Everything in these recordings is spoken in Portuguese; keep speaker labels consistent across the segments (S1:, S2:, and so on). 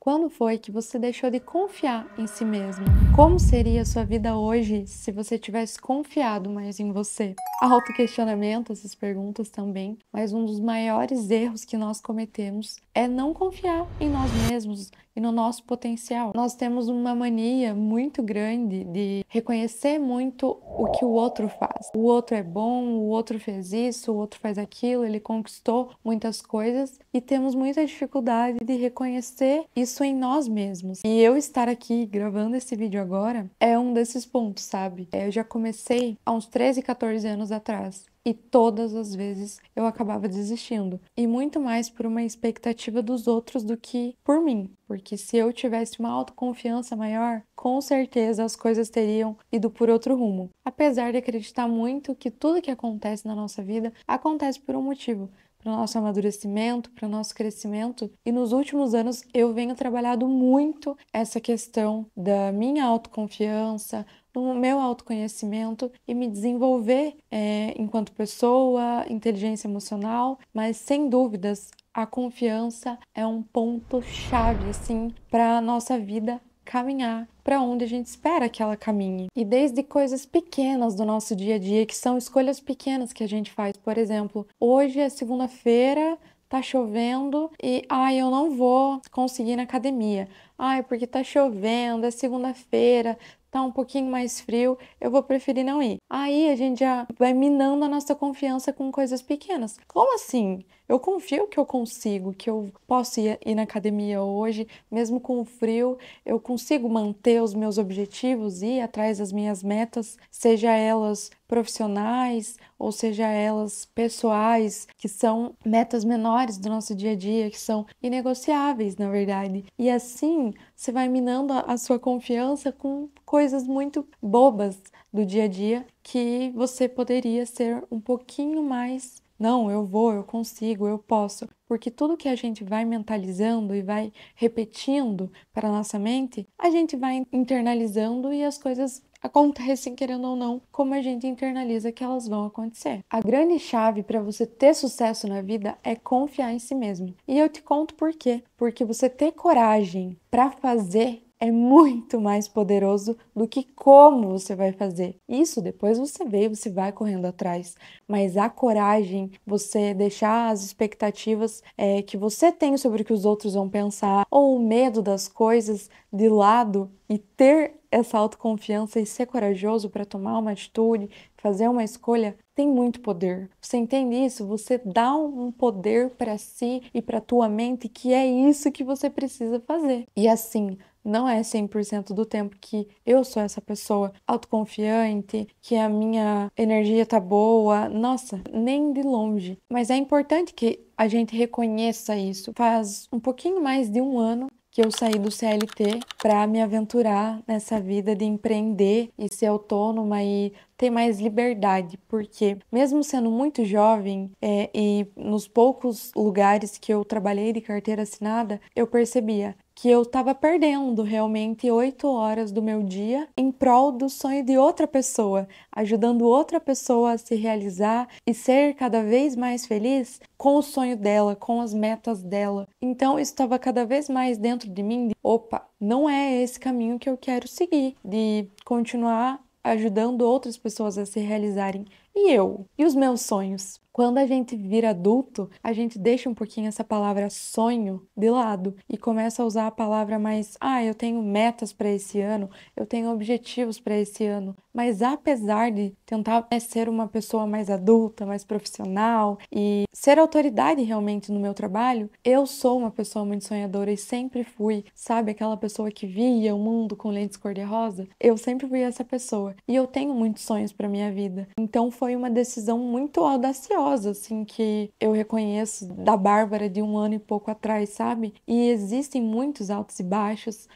S1: Quando foi que você deixou de confiar em si mesmo? Como seria a sua vida hoje se você tivesse confiado mais em você? Autoquestionamento, essas perguntas também, mas um dos maiores erros que nós cometemos é não confiar em nós mesmos e no nosso potencial. Nós temos uma mania muito grande de reconhecer muito o que o outro faz. O outro é bom, o outro fez isso, o outro faz aquilo, ele conquistou muitas coisas e temos muita dificuldade de reconhecer isso em nós mesmos. E eu estar aqui gravando esse vídeo agora é um desses pontos, sabe? Eu já comecei há uns 13, 14 anos atrás. E todas as vezes eu acabava desistindo. E muito mais por uma expectativa dos outros do que por mim. Porque se eu tivesse uma autoconfiança maior, com certeza as coisas teriam ido por outro rumo. Apesar de acreditar muito que tudo que acontece na nossa vida acontece por um motivo. Para o nosso amadurecimento, para o nosso crescimento. E nos últimos anos eu venho trabalhando muito essa questão da minha autoconfiança, no meu autoconhecimento e me desenvolver enquanto pessoa, inteligência emocional, mas sem dúvidas a confiança é um ponto chave assim para a nossa vida caminhar para onde a gente espera que ela caminhe. E desde coisas pequenas do nosso dia a dia, que são escolhas pequenas que a gente faz. Por exemplo, hoje é segunda-feira, tá chovendo e eu não vou conseguir ir na academia. Porque tá chovendo, é segunda-feira, tá um pouquinho mais frio, eu vou preferir não ir. Aí a gente já vai minando a nossa confiança com coisas pequenas. Como assim? Eu confio que eu consigo, que eu posso ir na academia hoje, mesmo com o frio, eu consigo manter os meus objetivos e ir atrás das minhas metas, seja elas profissionais ou seja elas pessoais, que são metas menores do nosso dia a dia, que são inegociáveis, na verdade. E assim, você vai minando a sua confiança com coisas muito bobas do dia a dia que você poderia ser um pouquinho mais. Não, eu vou, eu consigo, eu posso. Porque tudo que a gente vai mentalizando e vai repetindo para a nossa mente, a gente vai internalizando e as coisas acontecem, querendo ou não, como a gente internaliza que elas vão acontecer. A grande chave para você ter sucesso na vida é confiar em si mesmo. E eu te conto por quê. Porque você ter coragem para fazer é muito mais poderoso do que como você vai fazer. Isso depois você vê e você vai correndo atrás. Mas a coragem, você deixar as expectativas que você tem sobre o que os outros vão pensar, ou o medo das coisas de lado e ter essa autoconfiança e ser corajoso para tomar uma atitude, fazer uma escolha, tem muito poder. Você entende isso? Você dá um poder para si e para tua mente que é isso que você precisa fazer. E assim, não é 100% do tempo que eu sou essa pessoa autoconfiante, que a minha energia tá boa. Nossa, nem de longe. Mas é importante que a gente reconheça isso. Faz um pouquinho mais de um ano que eu saí do CLT para me aventurar nessa vida de empreender e ser autônoma e ter mais liberdade, porque mesmo sendo muito jovem e nos poucos lugares que eu trabalhei de carteira assinada, eu percebia que eu estava perdendo realmente 8 horas do meu dia em prol do sonho de outra pessoa, ajudando outra pessoa a se realizar e ser cada vez mais feliz com o sonho dela, com as metas dela. Então, isso estava cada vez mais dentro de mim, opa, não é esse caminho que eu quero seguir, de continuar ajudando outras pessoas a se realizarem. E eu? E os meus sonhos? Quando a gente vira adulto, a gente deixa um pouquinho essa palavra sonho de lado e começa a usar a palavra mais, eu tenho metas para esse ano, eu tenho objetivos para esse ano. Mas apesar de tentar ser uma pessoa mais adulta, mais profissional e ser autoridade realmente no meu trabalho, eu sou uma pessoa muito sonhadora e sempre fui, sabe, aquela pessoa que via o mundo com lentes cor-de-rosa? Eu sempre fui essa pessoa e eu tenho muitos sonhos para minha vida. Então foi uma decisão muito audaciosa, assim, que eu reconheço da Bárbara de um ano e pouco atrás, sabe? E existem muitos altos e baixos,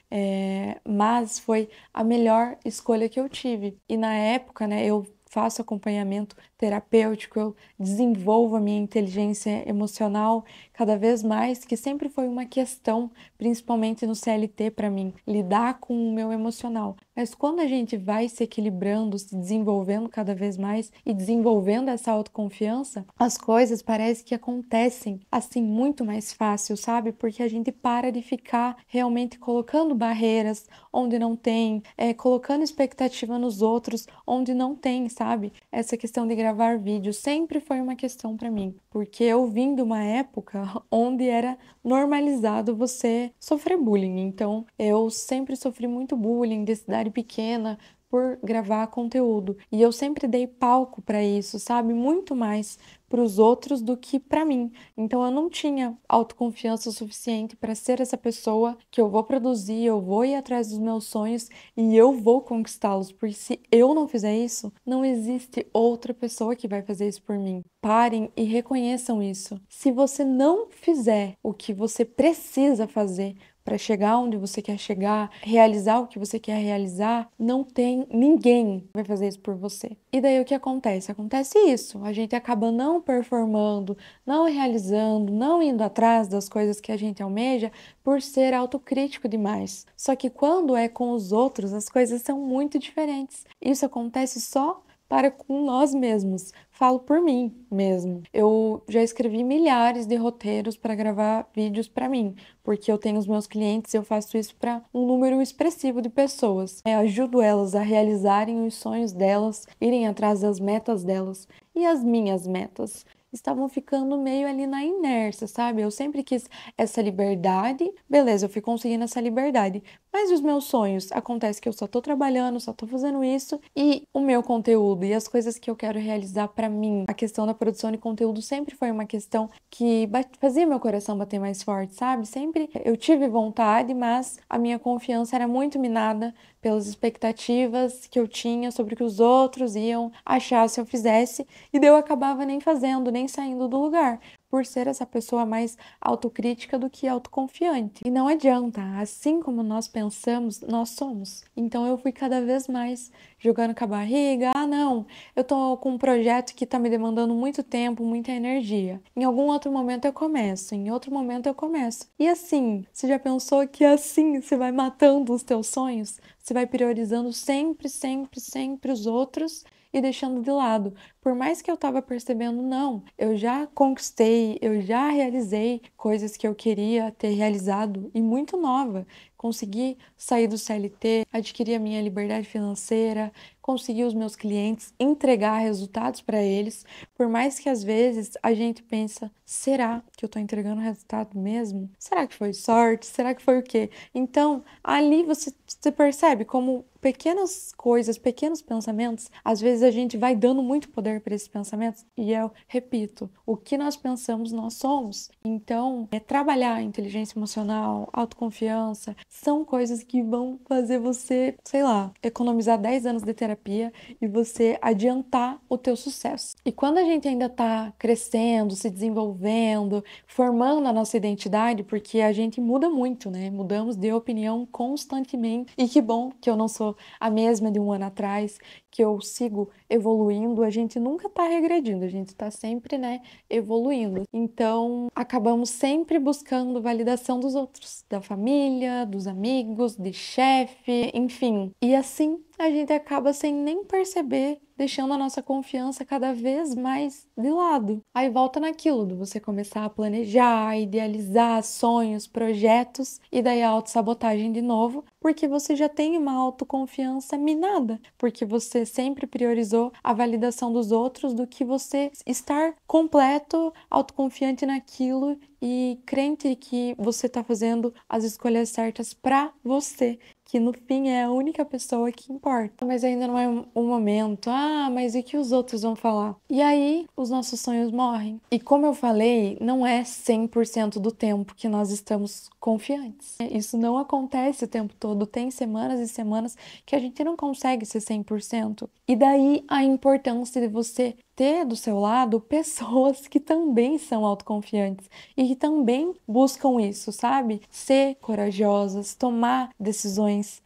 S1: mas foi a melhor escolha que eu tive. E na época, né, eu faço acompanhamento terapêutico, eu desenvolvo a minha inteligência emocional cada vez mais, que sempre foi uma questão, principalmente no CLT para mim, lidar com o meu emocional. Mas quando a gente vai se equilibrando, se desenvolvendo cada vez mais e desenvolvendo essa autoconfiança, as coisas parecem que acontecem assim muito mais fácil, sabe? Porque a gente para de ficar realmente colocando barreiras onde não tem, colocando expectativa nos outros onde não tem, sabe? Essa questão de gravar vídeo sempre foi uma questão para mim, porque eu vim de uma época onde era normalizado você sofrer bullying. Então, eu sempre sofri muito bullying de cidade pequena por gravar conteúdo. E eu sempre dei palco para isso, sabe? Muito mais para os outros do que para mim. Então eu não tinha autoconfiança suficiente para ser essa pessoa que eu vou produzir, eu vou ir atrás dos meus sonhos e eu vou conquistá-los, porque se eu não fizer isso, não existe outra pessoa que vai fazer isso por mim. Parem e reconheçam isso. Se você não fizer o que você precisa fazer para chegar onde você quer chegar, realizar o que você quer realizar, não tem ninguém que vai fazer isso por você. E daí o que acontece? Acontece isso. A gente acaba não performando, não realizando, não indo atrás das coisas que a gente almeja por ser autocrítico demais. Só que quando é com os outros, as coisas são muito diferentes. Isso acontece só para com nós mesmos. Falo por mim mesmo. Eu já escrevi milhares de roteiros para gravar vídeos para mim, porque eu tenho os meus clientes e eu faço isso para um número expressivo de pessoas. Eu ajudo elas a realizarem os sonhos delas, irem atrás das metas delas e as minhas metas estavam ficando meio ali na inércia, sabe? Eu sempre quis essa liberdade, beleza, eu fui conseguindo essa liberdade, mas os meus sonhos, acontece que eu só tô trabalhando, só tô fazendo isso e o meu conteúdo e as coisas que eu quero realizar para mim, a questão da produção de conteúdo sempre foi uma questão que fazia meu coração bater mais forte, sabe? Sempre eu tive vontade, mas a minha confiança era muito minada pelas expectativas que eu tinha sobre o que os outros iam achar se eu fizesse, e daí eu acabava nem fazendo, nem saindo do lugar, por ser essa pessoa mais autocrítica do que autoconfiante. E não adianta, assim como nós pensamos, nós somos. Então eu fui cada vez mais jogando com a barriga, não, eu tô com um projeto que tá me demandando muito tempo, muita energia. Em algum outro momento eu começo, em outro momento eu começo. E assim, você já pensou que assim você vai matando os teus sonhos? Você vai priorizando sempre, sempre, sempre os outros e deixando de lado. Por mais que eu tava percebendo, não, eu já conquistei, eu já realizei coisas que eu queria ter realizado e muito nova. Consegui sair do CLT, adquirir a minha liberdade financeira, conseguir os meus clientes, entregar resultados para eles. Por mais que às vezes a gente pensa, será que eu tô entregando resultado mesmo? Será que foi sorte? Será que foi o quê? Então, ali você percebe como pequenas coisas, pequenos pensamentos, às vezes a gente vai dando muito poder para esses pensamentos e eu repito, o que nós pensamos nós somos. Então, trabalhar a inteligência emocional, autoconfiança, são coisas que vão fazer você, sei lá, economizar 10 anos de terapia e você adiantar o teu sucesso. E quando a gente ainda tá crescendo, se desenvolvendo, formando a nossa identidade, porque a gente muda muito, né? Mudamos de opinião constantemente. E que bom que eu não sou a mesma de um ano atrás, que eu sigo evoluindo, a gente nunca tá regredindo, a gente tá sempre, né, evoluindo. Então, acabamos sempre buscando validação dos outros, da família, dos amigos, de chefe, enfim. E assim, a gente acaba sem nem perceber, deixando a nossa confiança cada vez mais de lado. Aí volta naquilo de você começar a planejar, idealizar sonhos, projetos e daí a autossabotagem de novo, porque você já tem uma autoconfiança minada, porque você sempre priorizou a validação dos outros do que você estar completo, autoconfiante naquilo e crente que você está fazendo as escolhas certas para você, que no fim é a única pessoa que importa. Mas ainda não é o momento. Ah, mas e que os outros vão falar? E aí os nossos sonhos morrem. E como eu falei, não é 100% do tempo que nós estamos confiantes. Isso não acontece o tempo todo. Tem semanas e semanas que a gente não consegue ser 100%. E daí a importância de você ter do seu lado pessoas que também são autoconfiantes e que também buscam isso, sabe? Ser corajosas, tomar decisões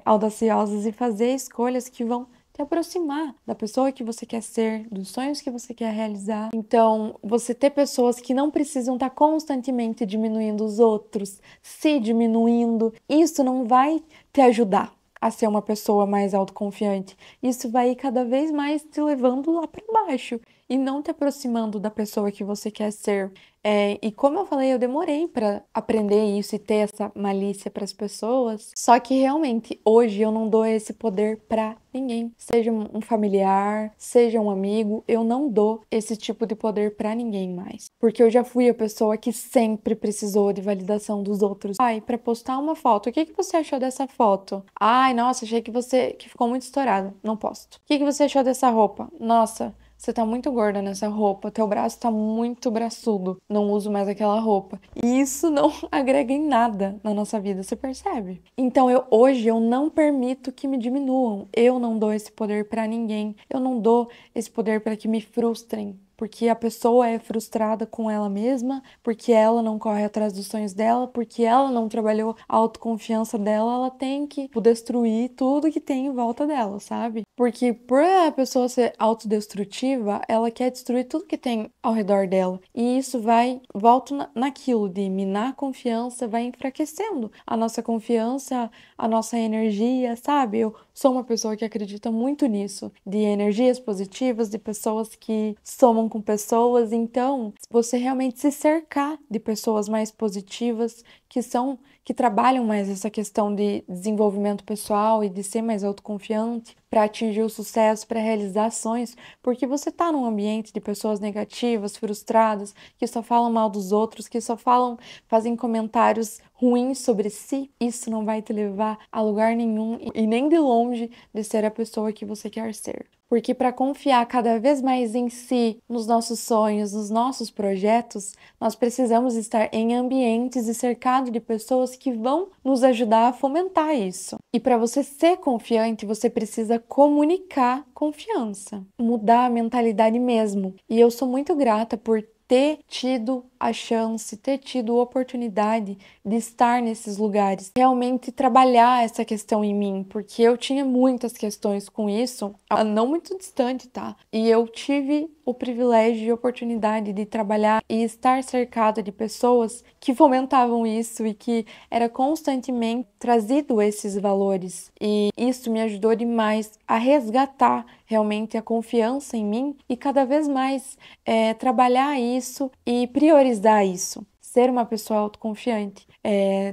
S1: audaciosas e fazer escolhas que vão te te aproximar da pessoa que você quer ser, dos sonhos que você quer realizar. Então, você ter pessoas que não precisam estar constantemente diminuindo os outros, se diminuindo, isso não vai te ajudar a ser uma pessoa mais autoconfiante. Isso vai ir cada vez mais te levando lá para baixo e não te aproximando da pessoa que você quer ser. E como eu falei, eu demorei para aprender isso e ter essa malícia para as pessoas. Só que realmente hoje eu não dou esse poder para ninguém, seja um familiar, seja um amigo, eu não dou esse tipo de poder para ninguém mais, porque eu já fui a pessoa que sempre precisou de validação dos outros. Ai, para postar uma foto, o que que você achou dessa foto? Ai, nossa, achei que ficou muito estourada, não posto. O que que você achou dessa roupa? Nossa, você tá muito gorda nessa roupa, teu braço tá muito braçudo, não uso mais aquela roupa. E isso não agrega em nada na nossa vida, você percebe? Então hoje eu não permito que me diminuam. Eu não dou esse poder pra ninguém. Eu não dou esse poder para que me frustrem. Porque a pessoa é frustrada com ela mesma, porque ela não corre atrás dos sonhos dela, porque ela não trabalhou a autoconfiança dela, ela tem que destruir tudo que tem em volta dela, sabe? Porque por a pessoa ser autodestrutiva, ela quer destruir tudo que tem ao redor dela. E isso volta naquilo de minar a confiança, vai enfraquecendo a nossa confiança, a nossa energia, sabe? Eu sou uma pessoa que acredita muito nisso, de energias positivas, de pessoas que somam com pessoas. Então, você realmente se cercar de pessoas mais positivas, que trabalham mais essa questão de desenvolvimento pessoal e de ser mais autoconfiante para atingir o sucesso, para realizar sonhos, porque você está num ambiente de pessoas negativas, frustradas, que só falam mal dos outros, que só fazem comentários ruins sobre si, isso não vai te levar a lugar nenhum e nem de longe de ser a pessoa que você quer ser. Porque para confiar cada vez mais em si, nos nossos sonhos, nos nossos projetos, nós precisamos estar em ambientes e cercados de pessoas que vão nos ajudar a fomentar isso. E para você ser confiante, você precisa comunicar confiança, mudar a mentalidade mesmo. E eu sou muito grata por ter tido a chance, ter tido a oportunidade de estar nesses lugares, realmente trabalhar essa questão em mim, porque eu tinha muitas questões com isso, não muito distante, tá? E eu tive o privilégio e oportunidade de trabalhar e estar cercada de pessoas que fomentavam isso e que era constantemente trazido esses valores. E isso me ajudou demais a resgatar realmente a confiança em mim e cada vez mais trabalhar isso e priorizar isso. Ser uma pessoa autoconfiante.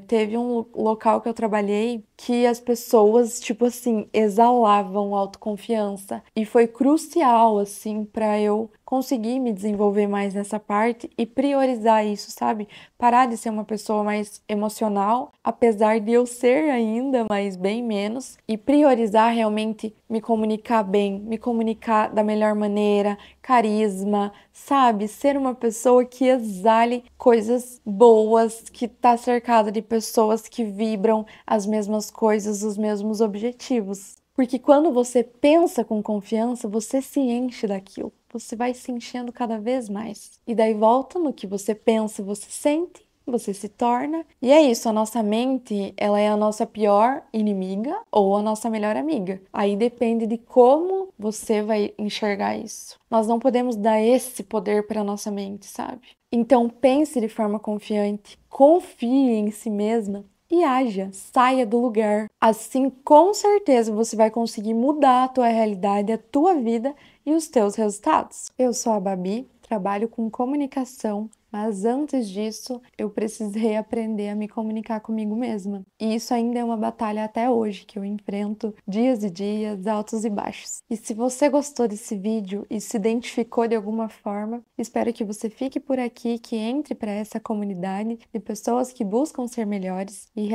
S1: Teve um local que eu trabalhei que as pessoas, tipo assim, exalavam autoconfiança. E foi crucial, assim, para eu conseguir me desenvolver mais nessa parte e priorizar isso, sabe? Parar de ser uma pessoa mais emocional, apesar de eu ser ainda, mas bem menos, e priorizar realmente me comunicar bem, me comunicar da melhor maneira, carisma, sabe? Ser uma pessoa que exale coisas boas, que tá cercada de pessoas que vibram as mesmas coisas, os mesmos objetivos. Porque quando você pensa com confiança, você se enche daquilo. Você vai se enchendo cada vez mais. E daí volta no que você pensa, você sente, você se torna. E é isso, a nossa mente, ela é a nossa pior inimiga ou a nossa melhor amiga. Aí depende de como você vai enxergar isso. Nós não podemos dar esse poder para a nossa mente, sabe? Então pense de forma confiante, confie em si mesma e haja, saia do lugar. Assim, com certeza você vai conseguir mudar a tua realidade, a tua vida e os teus resultados. Eu sou a Babi, trabalho com comunicação, mas antes disso eu precisei aprender a me comunicar comigo mesma. E isso ainda é uma batalha até hoje que eu enfrento dias e dias, altos e baixos. E se você gostou desse vídeo e se identificou de alguma forma, espero que você fique por aqui, que entre para essa comunidade de pessoas que buscam ser melhores e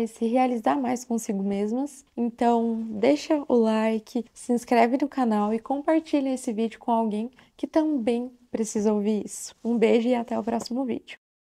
S1: se realizar mais consigo mesmas. Então, deixa o like, se inscreve no canal e compartilha esse vídeo com alguém que também precisa ouvir isso. Um beijo e até o próximo vídeo.